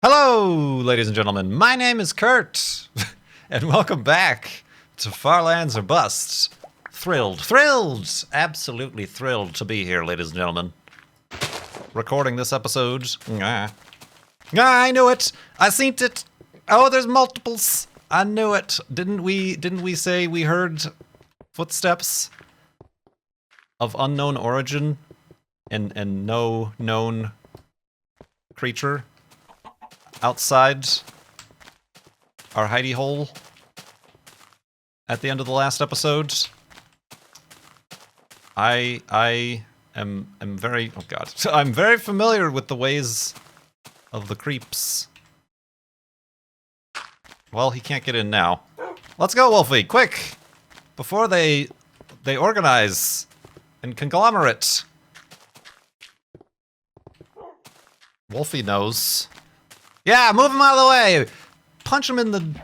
Hello, ladies and gentlemen. My name is Kurt, and welcome back to Far Lands or Bust. Thrilled, absolutely thrilled to be here, ladies and gentlemen. Recording this episode. I knew it. I seen it. Oh, there's multiples. I knew it. Didn't we say we heard footsteps of unknown origin and no known creature outside our hidey hole at the end of the last episode? I am very, oh god, I'm very familiar with the ways of the creeps. Well, he can't get in now. Let's go, Wolfie, quick! Before they organize and conglomerate. Wolfie knows. Yeah, move him out of the way! Punch him in the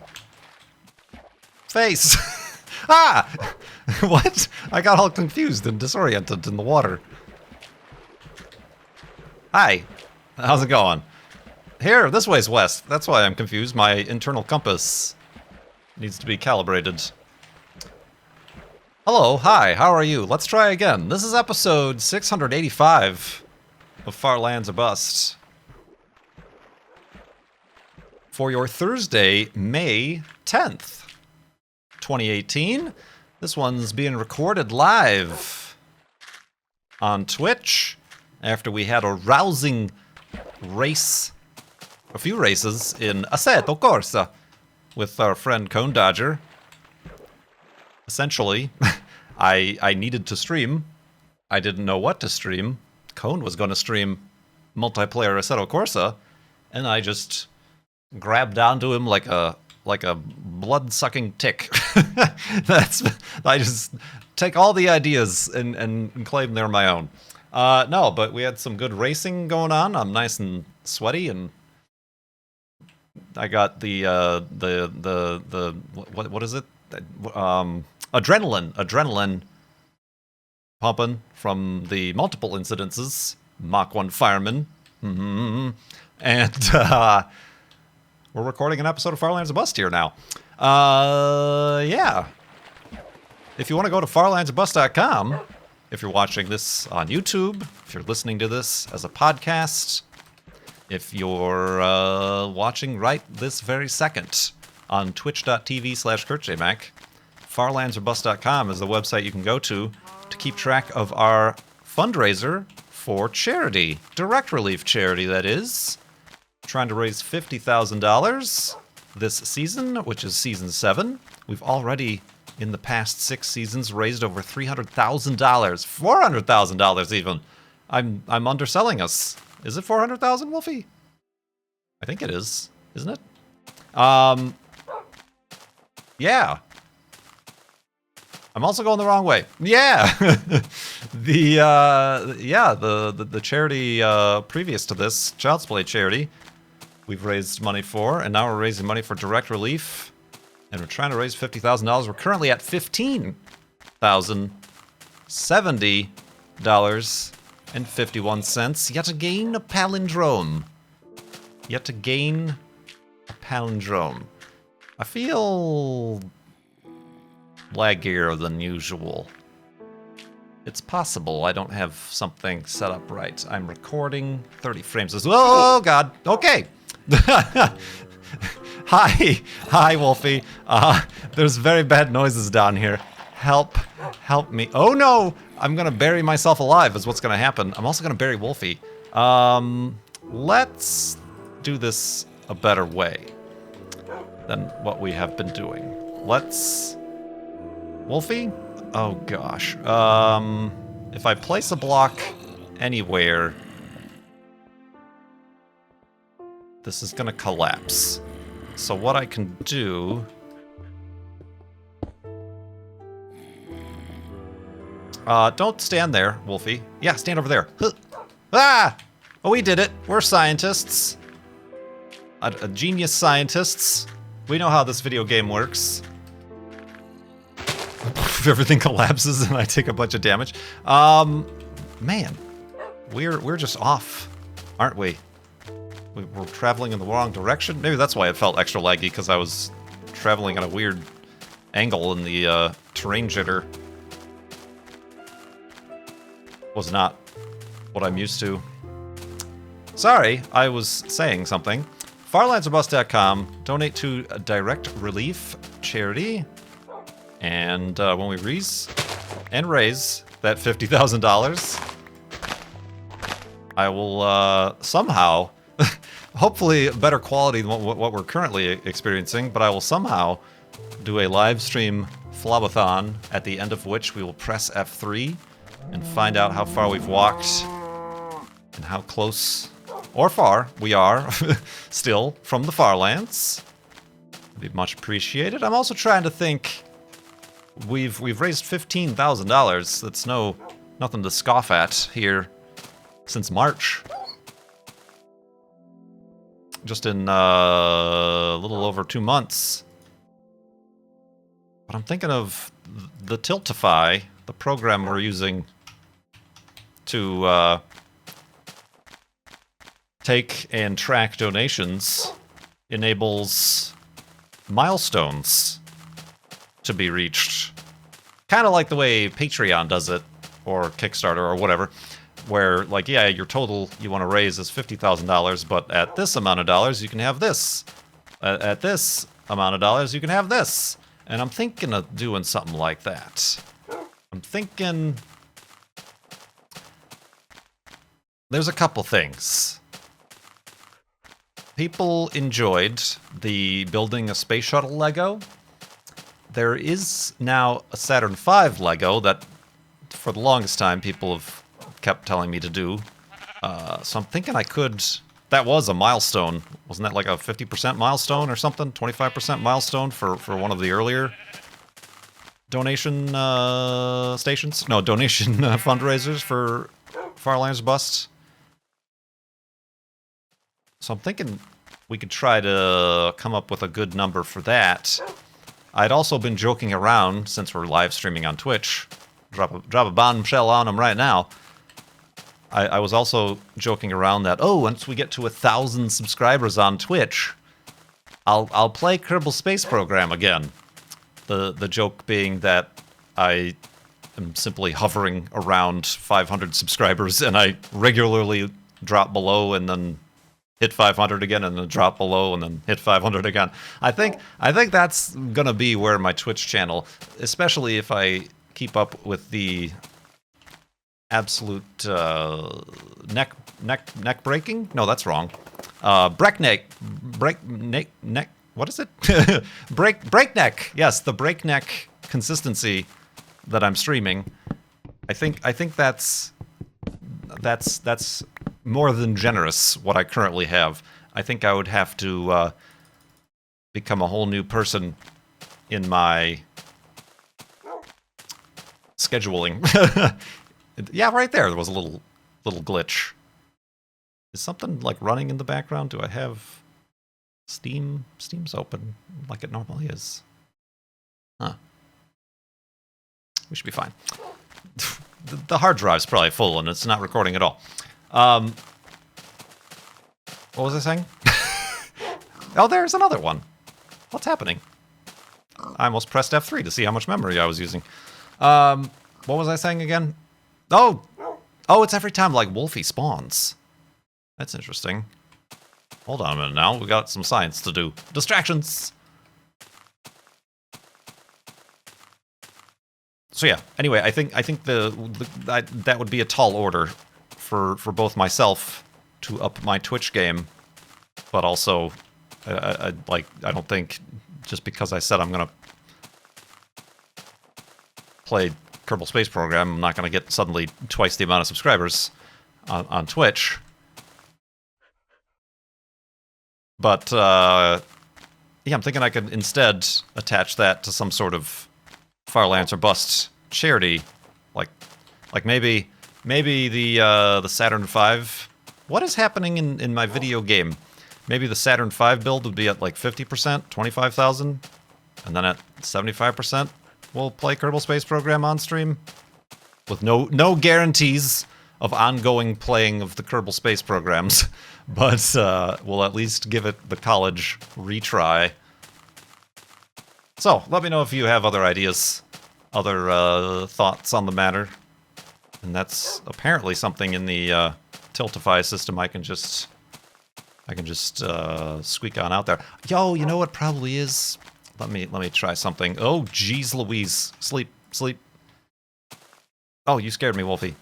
face. Ah! What? I got all confused and disoriented in the water. Hi. How's it going? Here, this way's west. That's why I'm confused. My internal compass needs to be calibrated. Hello, hi, how are you? Let's try again. This is episode 685 of Far Lands or Bust. For your Thursday, May 10th, 2018. This one's being recorded live on Twitch after we had a rousing race, a few races in Assetto Corsa with our friend Cone Dodger. Essentially, I needed to stream. I didn't know what to stream. Cone was going to stream multiplayer Assetto Corsa, and I just grabbed onto him like a blood-sucking tick. I just take all the ideas and claim they're my own. No, but we had some good racing going on. I'm nice and sweaty, and I got the what is it? Adrenaline pumping from the multiple incidences. Mach 1 fireman. And we're recording an episode of Far Lands or Bust here now. Yeah. If you want to go to farlandsorbust.com, if you're watching this on YouTube, if you're listening to this as a podcast, if you're watching right this very second on twitch.tv/KurtJMac, farlandsorbust.com is the website you can go to keep track of our fundraiser for charity. Direct relief charity, that is. Trying to raise $50,000 this season, which is season 7. We've already, in the past 6 seasons, raised over $300,000, $400,000 even. I'm underselling us. Is it 400,000, Wolfie? I think it is, isn't it? Yeah. I'm also going the wrong way. Yeah. The charity previous to this, Child's Play charity, we've raised money for, and now we're raising money for direct relief, and we're trying to raise $50,000. We're currently at $15,070.51. Yet again, a palindrome. Yet again, a palindrome. I feel laggier than usual. It's possible I don't have something set up right. I'm recording 30 frames. Oh, God. Okay. Hi, Wolfie. There's very bad noises down here. Help me. Oh no, I'm gonna bury myself alive is what's gonna happen. I'm also gonna bury Wolfie. Let's do this a better way than what we have been doing. Wolfie? Oh gosh. If I place a block anywhere, this is gonna collapse. So what I can do... don't stand there, Wolfie. Yeah, stand over there. Ah! Oh, we did it. We're scientists. A genius scientists. We know how this video game works. Everything collapses and I take a bunch of damage. Man, we're just off, aren't we? we were traveling in the wrong direction. Maybe that's why it felt extra laggy, because I was traveling at a weird angle and the terrain jitter was not what I'm used to. Sorry, I was saying something. farlandsorbust.com, donate to a Direct Relief charity. And when we raise that $50,000, I will somehow, hopefully better quality than what we're currently experiencing, but I will somehow do a live stream flowathon, at the end of which we will press F3 and find out how far we've walked and how close or far we are still from the Farlands. It'd be much appreciated. I'm also trying to think. We've raised $15,000. That's nothing to scoff at here since March. Just in a little over 2 months. But I'm thinking of the Tiltify, the program we're using to take and track donations, enables milestones to be reached. Kind of like the way Patreon does it, or Kickstarter, or whatever, where, like, yeah, your total you want to raise is $50,000, but at this amount of dollars, you can have this. At this amount of dollars, you can have this. And I'm thinking of doing something like that. I'm thinking... There's a couple things. People enjoyed the building a space shuttle Lego. There is now a Saturn V Lego that, for the longest time, people have kept telling me to do. So I'm thinking I could... That was a milestone. Wasn't that like a 50% milestone or something? 25% milestone for one of the earlier donation stations? No, donation fundraisers for Farlands Bust. So I'm thinking we could try to come up with a good number for that. I'd also been joking around, since we're live streaming on Twitch. Drop a bombshell on them right now. I was also joking around that, oh, once we get to 1,000 subscribers on Twitch, I'll play Kerbal Space Program again. The joke being that I am simply hovering around 500 subscribers, and I regularly drop below and then hit 500 again, and then drop below and then hit 500 again. I think that's gonna be where my Twitch channel, especially if I keep up with the absolute neck breaking? No, that's wrong. Breakneck. What is it? Breakneck. Yes, the breakneck consistency that I'm streaming. I think that's more than generous, what I currently have. I think I would have to become a whole new person in my scheduling. Yeah, right there was a little glitch. Is something like running in the background? Do I have Steam? Steam's open like it normally is. Huh. We should be fine. The hard drive's probably full and it's not recording at all. What was I saying? Oh, there's another one. What's happening? I almost pressed F3 to see how much memory I was using. What was I saying again? Oh, it's every time like Wolfie spawns. That's interesting. Hold on a minute now. We got some science to do. Distractions. So yeah. Anyway, I think that would be a tall order for both myself to up my Twitch game, but also I don't think just because I said I'm gonna play Kerbal Space Program, I'm not going to get suddenly twice the amount of subscribers on Twitch. But, yeah, I'm thinking I could instead attach that to some sort of Farlands or Bust charity. Like maybe the Saturn V. What is happening in my video game? Maybe the Saturn V build would be at like 50%, 25,000, and then at 75%. We'll play Kerbal Space Program on stream with no guarantees ongoing playing of the Kerbal Space programs, but we'll at least give it the college retry. So, let me know if you have other ideas, other thoughts on the matter. And that's apparently something in the Tiltify system I can just squeak on out there. Yo, you know what probably is? Let me try something. Oh, jeez Louise. Sleep, sleep. Oh, you scared me, Wolfie.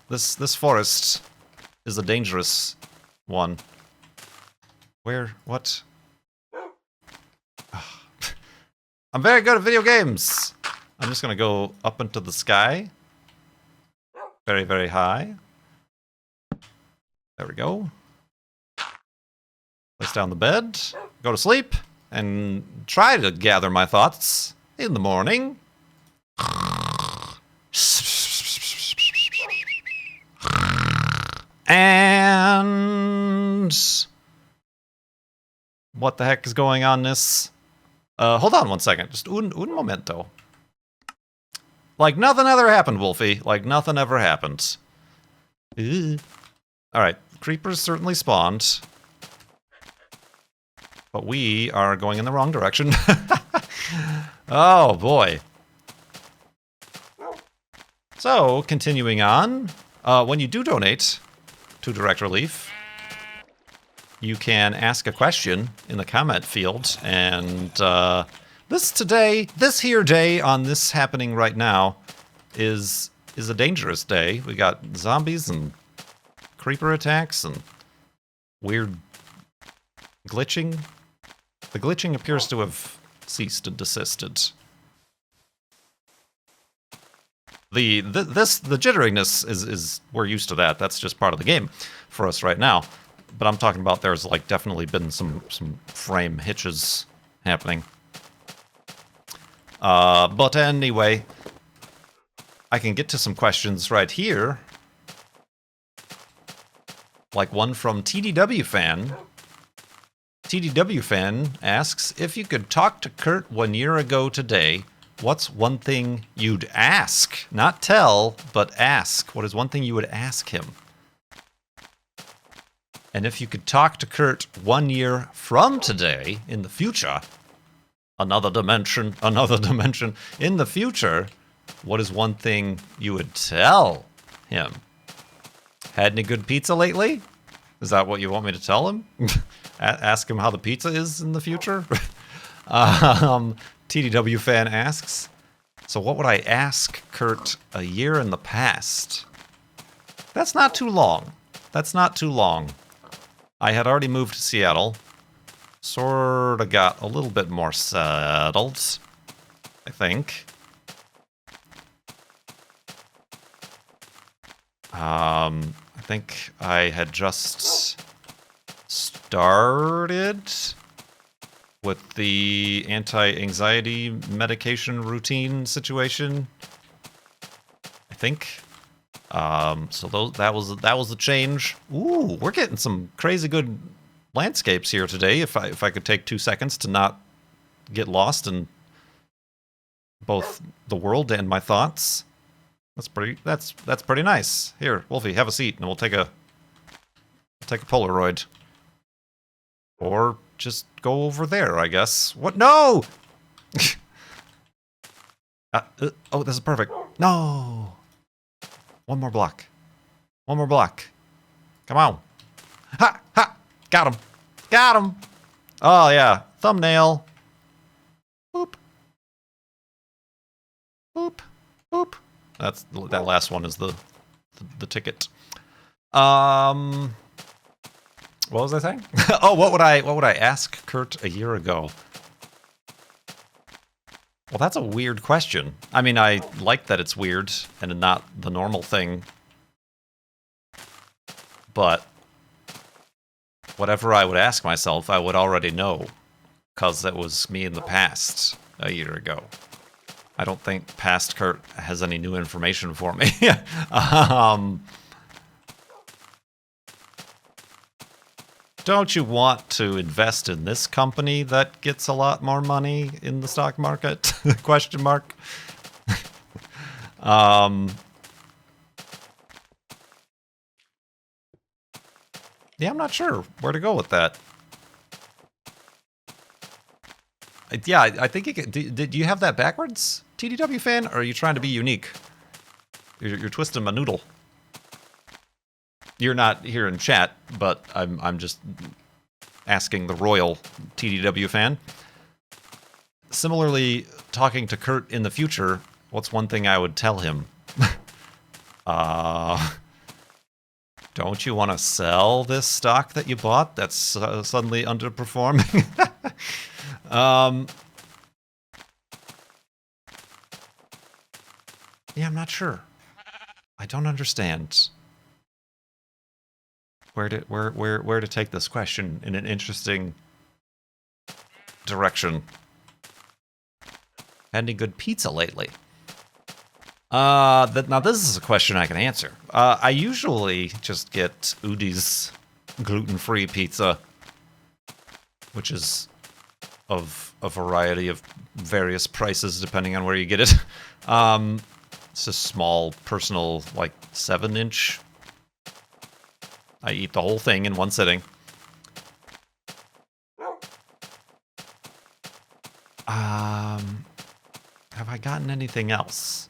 This forest is a dangerous one. Where? What? I'm very good at video games. I'm just gonna go up into the sky. Very, very high. There we go. Place down the bed, go to sleep, and try to gather my thoughts in the morning. And what the heck is going on this? Hold on one second. Just un momento. Like nothing ever happened, Wolfie. Like nothing ever happened. Alright, creepers certainly spawned. But we are going in the wrong direction. Oh, boy. So, continuing on. When you do donate to Direct Relief, you can ask a question in the comment field. And this here day on this happening right now is a dangerous day. We got zombies and creeper attacks and weird glitching. The glitching appears to have ceased and desisted. The jitteriness is we're used to that. That's just part of the game for us right now. But I'm talking about there's like definitely been some frame hitches happening. But anyway, I can get to some questions right here. Like one from TDW Fan. TDW Fan asks, if you could talk to Kurt 1 year ago today, what's one thing you'd ask? Not tell, but ask. What is one thing you would ask him? And if you could talk to Kurt 1 year from today, in the future, another dimension, in the future, what is one thing you would tell him? Had any good pizza lately? Is that what you want me to tell him? Ask him how the pizza is in the future? TDW Fan asks, so what would I ask Kurt a year in the past? That's not too long. That's not too long. I had already moved to Seattle. Sort of got a little bit more settled, I think. I think I had just started with the anti-anxiety medication routine situation. I think. So that was a change. Ooh, we're getting some crazy good landscapes here today. If I could take 2 seconds to not get lost in both the world and my thoughts. That's pretty nice. Here, Wolfie, have a seat, and we'll take a Polaroid. Or just go over there, I guess. What? No! Oh, this is perfect. No! One more block. One more block. Come on. Ha! Ha! Got him. Got him! Oh, yeah. Thumbnail. Boop. Boop. Boop. That last one is the ticket. What was I saying? Oh, what would I ask Kurt a year ago? Well, that's a weird question. I mean, I like that it's weird and not the normal thing. But whatever I would ask myself, I would already know, because that was me in the past a year ago. I don't think past Kurt has any new information for me. Don't you want to invest in this company that gets a lot more money in the stock market? Question mark. Yeah, I'm not sure where to go with that. Yeah, I think you could. Did you have that backwards, TDW fan, or are you trying to be unique? You're twisting my noodle. You're not here in chat, but I'm just asking the royal TDW fan. Similarly, talking to Kurt in the future, what's one thing I would tell him? Don't you want to sell this stock that you bought that's suddenly underperforming? Yeah, I'm not sure. I don't understand where to take this question in an interesting direction. Had any good pizza lately? Now this is a question I can answer. I usually just get Udi's gluten-free pizza, which is of a variety of various prices depending on where you get it. It's a small, personal, like 7-inch. I eat the whole thing in one sitting. Have I gotten anything else?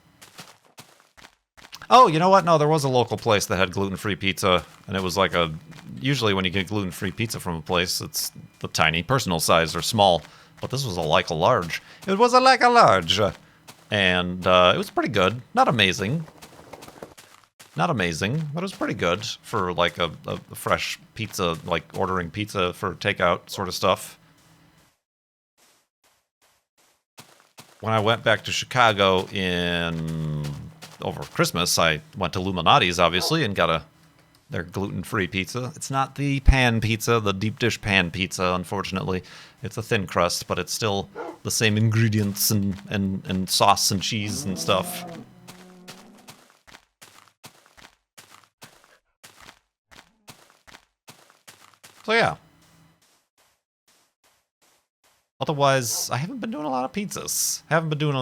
Oh, you know what? No, there was a local place that had gluten-free pizza, and it was like a... Usually when you get gluten-free pizza from a place, it's the tiny personal size or small, but this was like a large. It was like a large, and it was pretty good. Not amazing. Not amazing, but it was pretty good for like a fresh pizza, like ordering pizza for takeout sort of stuff. When I went back to Chicago over Christmas, I went to Illuminati's, obviously, and got their gluten-free pizza. It's not the pan pizza, the deep dish pan pizza, unfortunately. It's a thin crust, but it's still the same ingredients and sauce and cheese and stuff. So yeah. Otherwise, I haven't been doing a lot of pizzas. I've been doing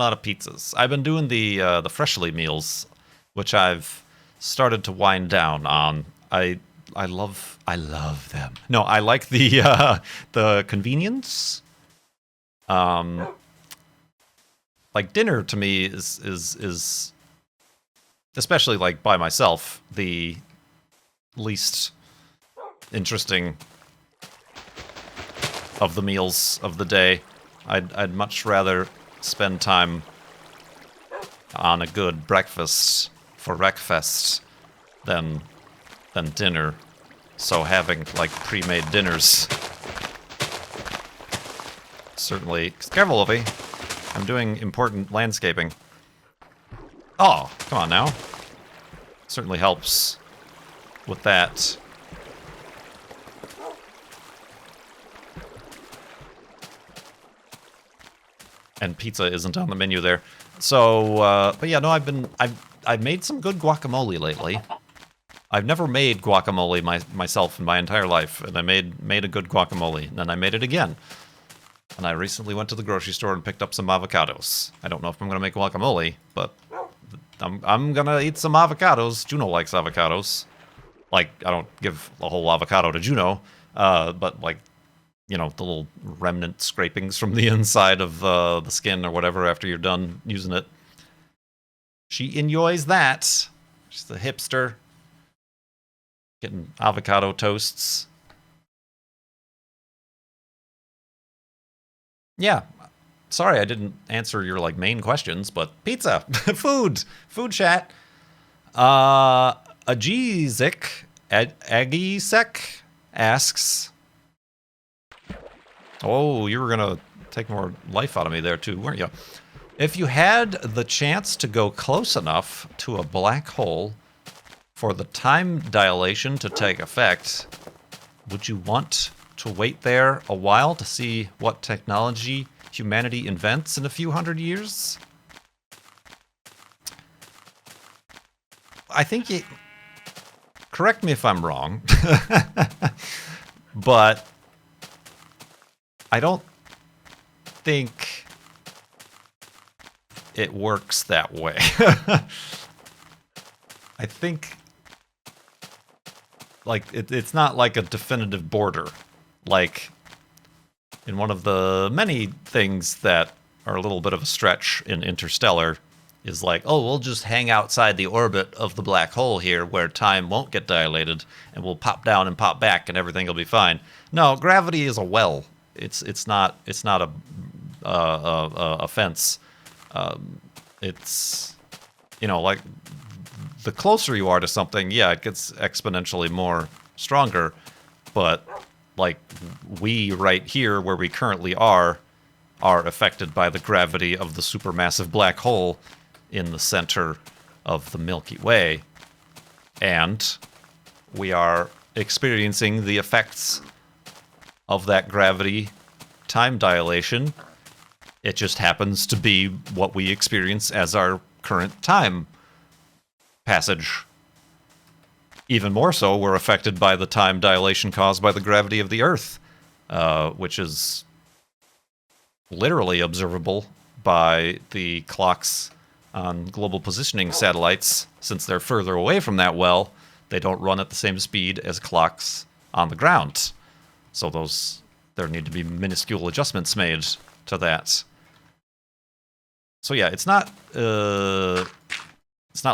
the freshly meals, which I've started to wind down on. I love them. No, I like the convenience. Like dinner to me is especially like by myself the least interesting of the meals of the day. I'd much rather spend time on a good breakfast for breakfast than dinner. So having like pre-made dinners certainly. Careful, Wolfie. I'm doing important landscaping. Oh, come on now. Certainly helps with that. And pizza isn't on the menu there. So, but yeah, no, I've made some good guacamole lately. I've never made guacamole myself in my entire life, and I made a good guacamole, and then I made it again. And I recently went to the grocery store and picked up some avocados. I don't know if I'm gonna make guacamole, but I'm gonna eat some avocados. Juno likes avocados. Like, I don't give a whole avocado to Juno, but like, you know, the little remnant scrapings from the inside of the skin or whatever after you're done using it. She enjoys that. She's a hipster. Getting avocado toasts. Yeah. Sorry I didn't answer your, like, main questions, but pizza. Food chat. Agizik, Agisek asks... Oh, you were gonna take more life out of me there too, weren't you? If you had the chance to go close enough to a black hole for the time dilation to take effect, would you want to wait there a while to see what technology humanity invents in a few hundred years? I think correct me if I'm wrong, but I don't think it works that way. I think like it's not like a definitive border. Like in one of the many things that are a little bit of a stretch in Interstellar is like, oh, we'll just hang outside the orbit of the black hole here where time won't get dilated and we'll pop down and pop back and everything will be fine. No, gravity is a well. It's not a fence. It's, you know, like the closer you are to something, yeah, it gets exponentially more stronger, but like we right here where we currently are affected by the gravity of the supermassive black hole in the center of the Milky Way. And we are experiencing the effects of that gravity time dilation. It just happens to be what we experience as our current time passage. Even more so, we're affected by the time dilation caused by the gravity of the Earth, which is literally observable by the clocks on global positioning satellites. Since they're further away from that well, they don't run at the same speed as clocks on the ground. So there need to be minuscule adjustments made to that. So yeah, it's not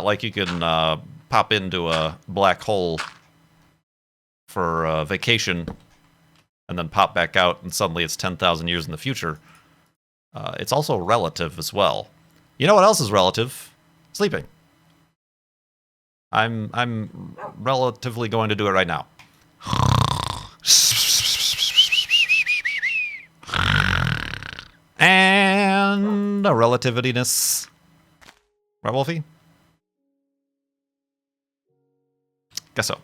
like you can pop into a black hole for a vacation and then pop back out and suddenly it's 10,000 years in the future. It's also relative as well. You know what else is relative? Sleeping. I'm relatively going to do it right now. And a relativityness. Right, Wolfie? Guess so.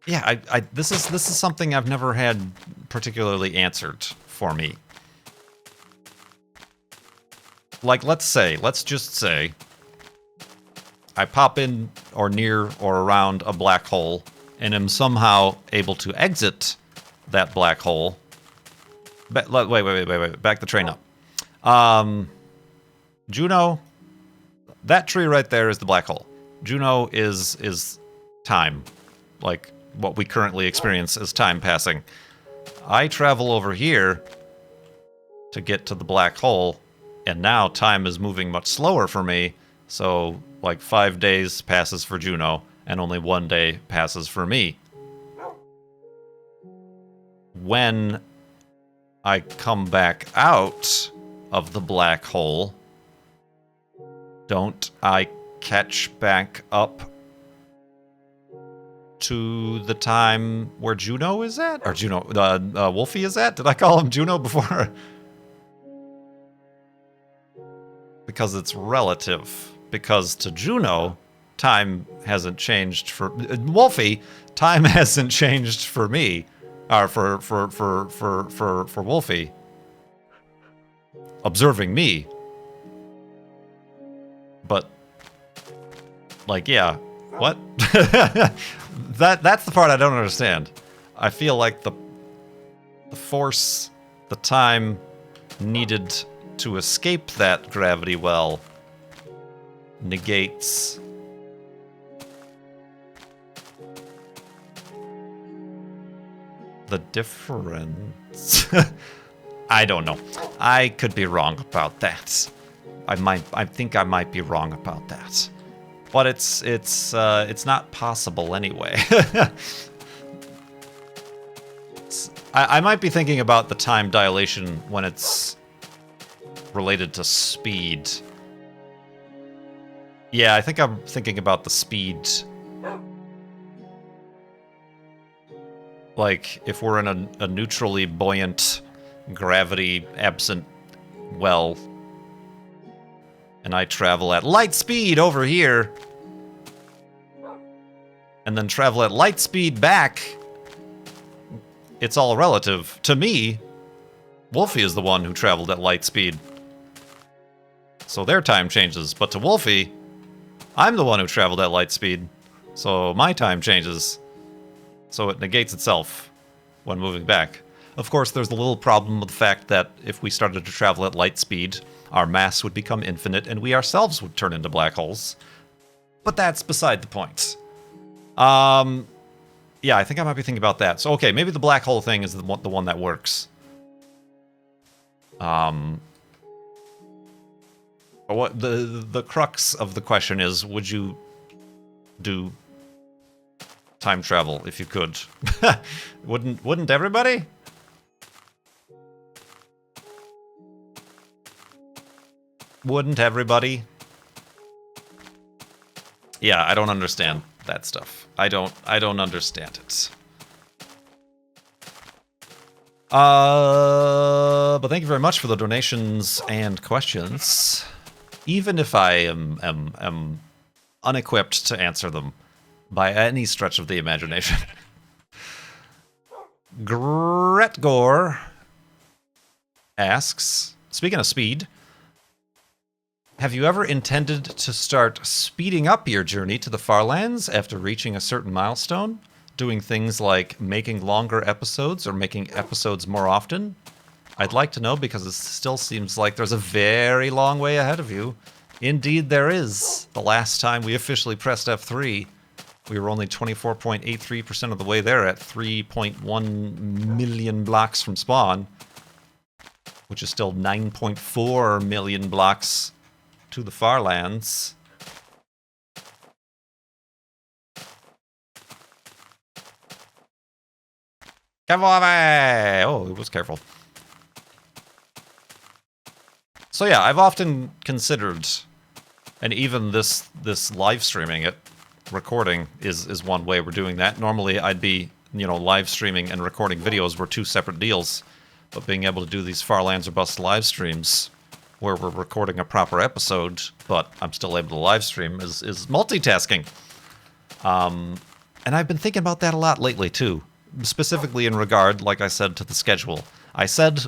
Yeah, this is something I've never had particularly answered for me. Like, let's just say, I pop in or near or around a black hole and am somehow able to exit that black hole. Wait, back the train up. Juno, that tree right there is the black hole. Juno is time, like what we currently experience as time passing. I travel over here to get to the black hole, and now time is moving much slower for me, so like 5 days passes for Juno, and only 1 day passes for me. When I come back out of the black hole, don't I catch back up to the time where Juno is at? Or Wolfie is at? Did I call him Juno before? Because it's relative. Because to Juno, time hasn't changed for... Wolfie, time hasn't changed for me. Or for Wolfie. Observing me. But, like, yeah, what? That's the part I don't understand. I feel like the force, the time needed to escape that gravity well negates the difference. I don't know. I could be wrong about that. I think I might be wrong about that. But it's not possible anyway. I might be thinking about the time dilation when it's related to speed. Yeah, I think I'm thinking about the speed. Like, if we're in a neutrally buoyant, gravity-absent well, and I travel at light speed over here, and then travel at light speed back, it's all relative. To me, Wolfie is the one who traveled at light speed. So their time changes. But to Wolfie, I'm the one who traveled at light speed. So my time changes. So it negates itself when moving back. Of course, there's the little problem with the fact that if we started to travel at light speed, our mass would become infinite and we ourselves would turn into black holes. But that's beside the point. Yeah, I think I might be thinking about that. So, okay, maybe the black hole thing is the one that works. What the crux of the question is, would you do time travel if you could? Wouldn't everybody? Wouldn't everybody? Yeah, I don't understand that stuff. I don't understand it. But thank you very much for the donations and questions. Even if I am unequipped to answer them by any stretch of the imagination. Gretgor asks, speaking of speed, have you ever intended to start speeding up your journey to the Farlands after reaching a certain milestone? Doing things like making longer episodes or making episodes more often? I'd like to know because it still seems like there's a very long way ahead of you. Indeed there is. The last time we officially pressed F3, we were only 24.83% of the way there at 3.1 million blocks from spawn, which is still 9.4 million blocks to the Farlands. Careful! Oh, it was careful. So yeah, I've often considered, and even this live streaming it, recording is one way we're doing that. Normally I'd be, live streaming and recording videos were two separate deals, but being able to do these Farlands or Bust live streams where we're recording a proper episode, but I'm still able to live stream is multitasking. And I've been thinking about that a lot lately too. Specifically in regard, like I said, to the schedule. I said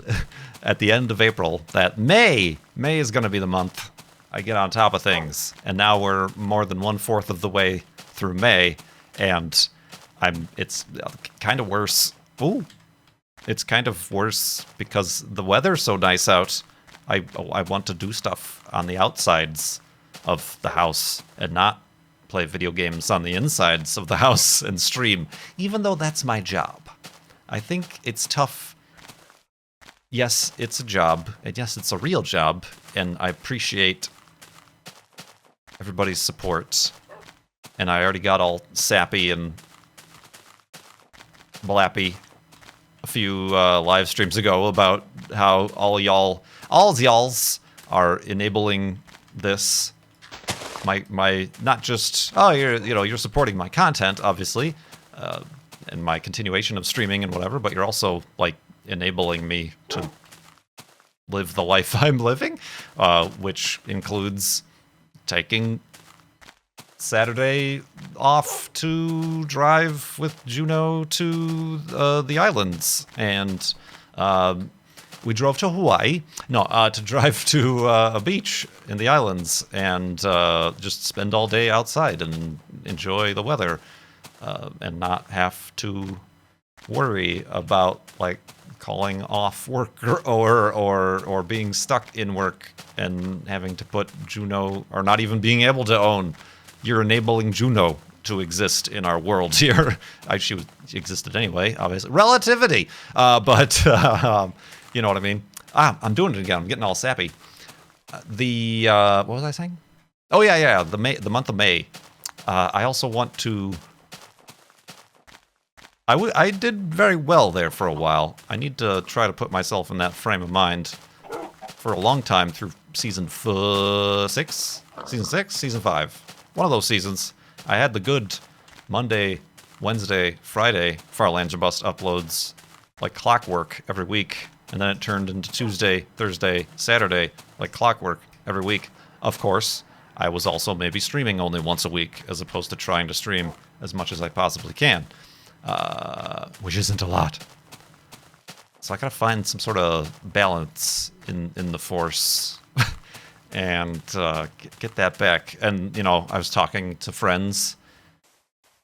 at the end of April that May is going to be the month I get on top of things. And now we're more than 1/4 of the way through May, and it's kind of worse. Ooh. It's kind of worse because the weather's so nice out. I want to do stuff on the outsides of the house and not play video games on the insides of the house and stream, even though that's my job. I think it's tough. Yes, it's a job, and yes, it's a real job, and I appreciate everybody's support. And I already got all sappy and blappy a few live streams ago about how all y'alls are enabling this. My not just you're supporting my content obviously, and my continuation of streaming and whatever, but you're also like enabling me to live the life I'm living, which includes taking Saturday off to drive with Juno to the islands, and we drove to Hawaii. No, to drive to a beach in the islands and just spend all day outside and enjoy the weather, and not have to worry about like calling off work or being stuck in work and having to put Juno, or not even being able to own. You're enabling Juno to exist in our world here. She existed anyway, obviously. Relativity! But you know what I mean? I'm doing it again. I'm getting all sappy. What was I saying? Oh, yeah. The month of May. I also want to... I did very well there for a while. I need to try to put myself in that frame of mind for a long time through season 6? Season 6? Season 5. One of those seasons. I had the good Monday, Wednesday, Friday Farlands or Bust uploads like clockwork every week. And then it turned into Tuesday, Thursday, Saturday like clockwork every week. Of course, I was also maybe streaming only once a week as opposed to trying to stream as much as I possibly can. Which isn't a lot. So I gotta find some sort of balance in the force and get that back. And, I was talking to friends.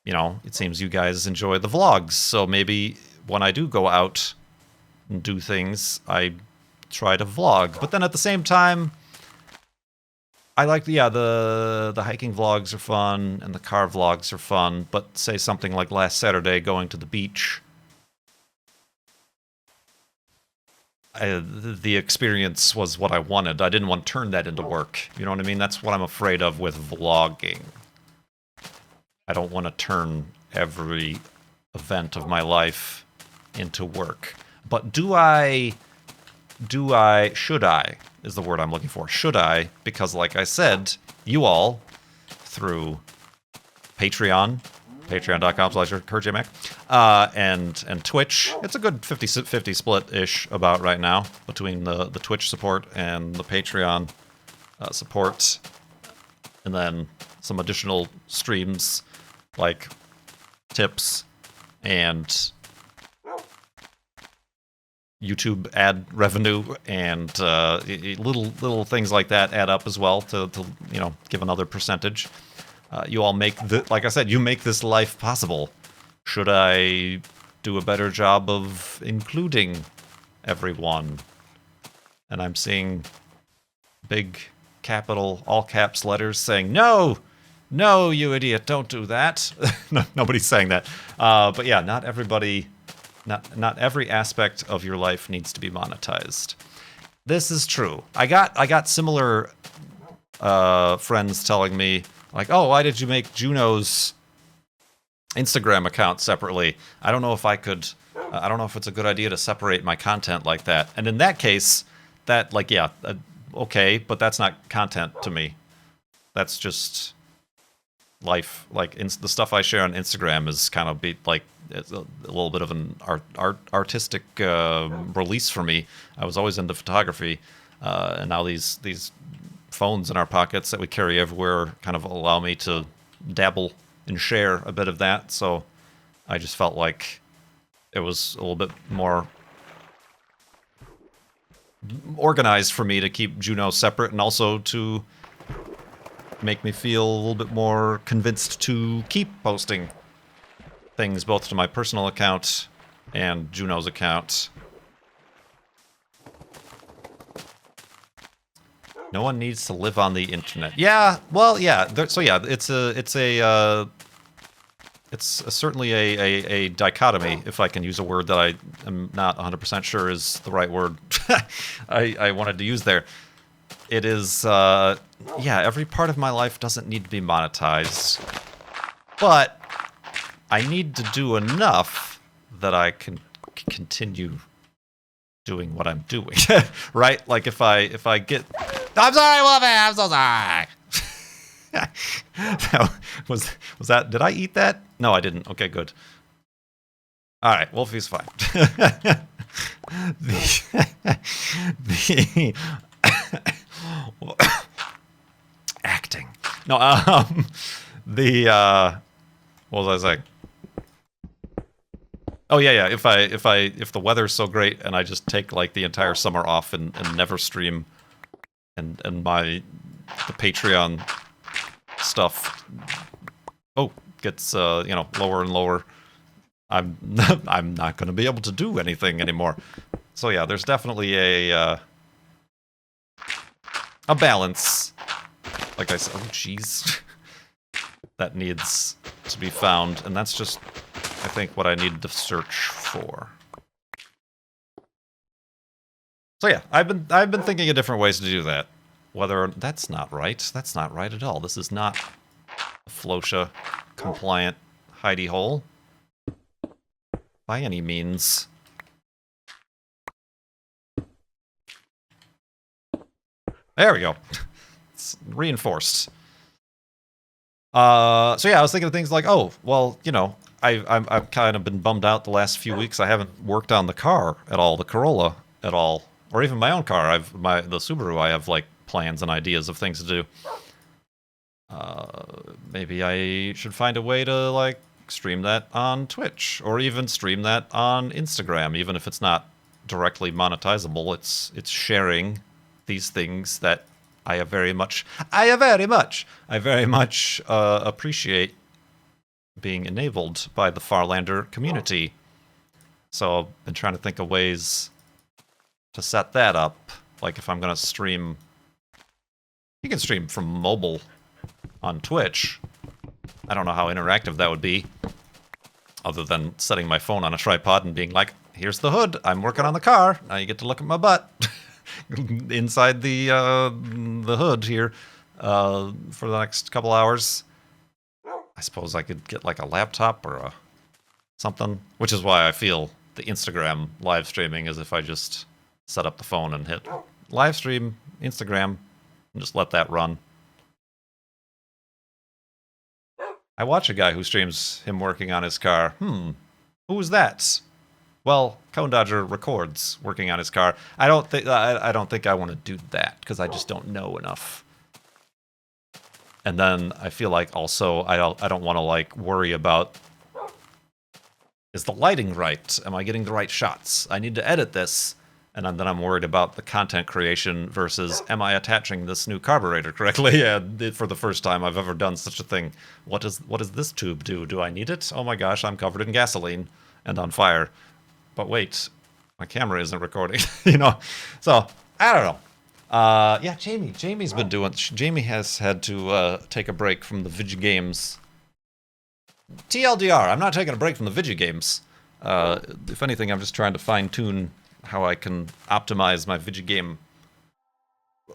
It seems you guys enjoy the vlogs. So maybe when I do go out and do things, I try to vlog. But then at the same time, I like, yeah, the hiking vlogs are fun and the car vlogs are fun, but say something like last Saturday going to the beach. The experience was what I wanted. I didn't want to turn that into work. You know what I mean? That's what I'm afraid of with vlogging. I don't want to turn every event of my life into work. But should I, is the word I'm looking for. Should I? Because like I said, you all, through Patreon, patreon.com/KurtJMac, and Twitch, it's a good 50-50 split-ish about right now between the Twitch support and the Patreon support, and then some additional streams like tips and YouTube ad revenue and little things like that add up as well to give another percentage. You all make like I said, you make this life possible. Should I do a better job of including everyone? And I'm seeing big capital all caps letters saying no. No, you idiot, don't do that. No, nobody's saying that. But yeah, not everybody, not every aspect of your life needs to be monetized. This is true. I got similar friends telling me, like, oh, why did you make Juno's Instagram account separately? I don't know if I could, I don't know if it's a good idea to separate my content like that. And in that case, that, like, yeah, okay, but that's not content to me. That's just life. Like the stuff I share on Instagram is kind of it's a little bit of an artistic release for me. I was always into photography, and now these phones in our pockets that we carry everywhere kind of allow me to dabble and share a bit of that. So I just felt like it was a little bit more organized for me to keep Juno separate, and also to make me feel a little bit more convinced to keep posting things both to my personal account and Juno's account. No one needs to live on the internet. Yeah, well, yeah. So yeah, it's certainly a dichotomy, if I can use a word that I am not 100% sure is the right word I wanted to use there. It is, yeah, every part of my life doesn't need to be monetized, but I need to do enough that I can continue doing what I'm doing, right? Like if I get, I'm sorry, Wolfie, I'm so sorry. was that, did I eat that? No, I didn't. Okay, good. All right, Wolfie's fine. the acting. No, what was I saying? Oh yeah. If the weather's so great and I just take like the entire summer off and never stream, and the Patreon stuff gets lower and lower, I'm not going to be able to do anything anymore. So yeah, there's definitely a balance. Like I said, oh jeez, that needs to be found, and that's just, I think, what I needed to search for. So yeah, I've been thinking of different ways to do that. Whether that's not right at all. This is not a Flosha compliant hidey hole by any means. There we go. It's reinforced. So yeah, I was thinking of things like, oh, well, I've kind of been bummed out the last few weeks. I haven't worked on the car at all, the Corolla at all, or even my own car. The Subaru. I have like plans and ideas of things to do. Maybe I should find a way to like stream that on Twitch, or even stream that on Instagram, even if it's not directly monetizable. It's sharing these things that I very much appreciate being enabled by the Farlander community. So I've been trying to think of ways to set that up. Like if I'm going to stream You can stream from mobile on Twitch. I don't know how interactive that would be, other than setting my phone on a tripod and being like, here's the hood, I'm working on the car, now you get to look at my butt inside the hood here for the next couple hours. I suppose I could get like a laptop or something, which is why I feel the Instagram live streaming is if I just set up the phone and hit live stream Instagram and just let that run. I watch a guy who streams him working on his car. Who's that? Well, Cone Dodger records working on his car. I don't think I want to do that because I just don't know enough. And then I feel like also I don't want to like worry about, is the lighting right? Am I getting the right shots? I need to edit this. And then I'm worried about the content creation versus, am I attaching this new carburetor correctly? And for the first time I've ever done such a thing. What does this tube do? Do I need it? Oh my gosh, I'm covered in gasoline and on fire. But wait, my camera isn't recording, you know? So, I don't know. Yeah, Jamie's been doing, Jamie has had to take a break from the video games. TLDR, I'm not taking a break from the video games. If anything, I'm just trying to fine-tune how I can optimize my video game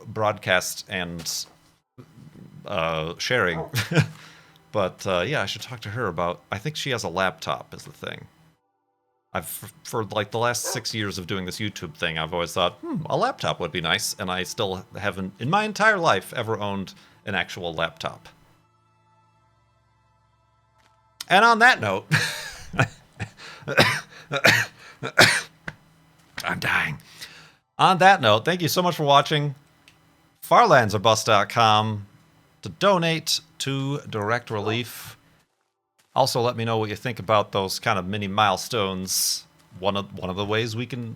broadcast and sharing. But yeah, I should talk to her about, I think she has a laptop is the thing. For like the last 6 years of doing this YouTube thing, I've always thought, a laptop would be nice, and I still haven't, in my entire life, ever owned an actual laptop. And on that note, I'm dying. On that note, thank you so much for watching. farlandsorbust.com to donate to Direct Relief. Also, let me know what you think about those kind of mini milestones. One of the ways we can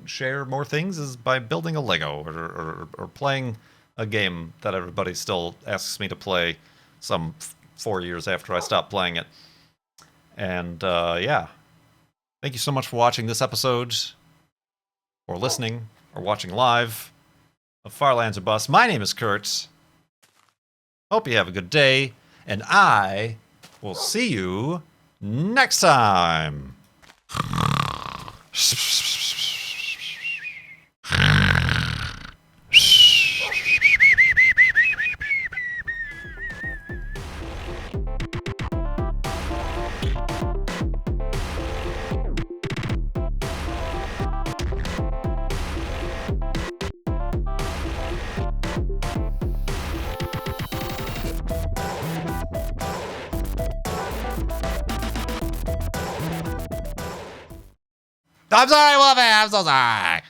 share more things is by building a Lego or playing a game that everybody still asks me to play some 4 years after I stopped playing it. And yeah, thank you so much for watching this episode, or listening, or watching live of Farlands or Bust. My name is Kurt. Hope you have a good day, and I will see you next time. I'm sorry, Wolfie. I'm so sorry.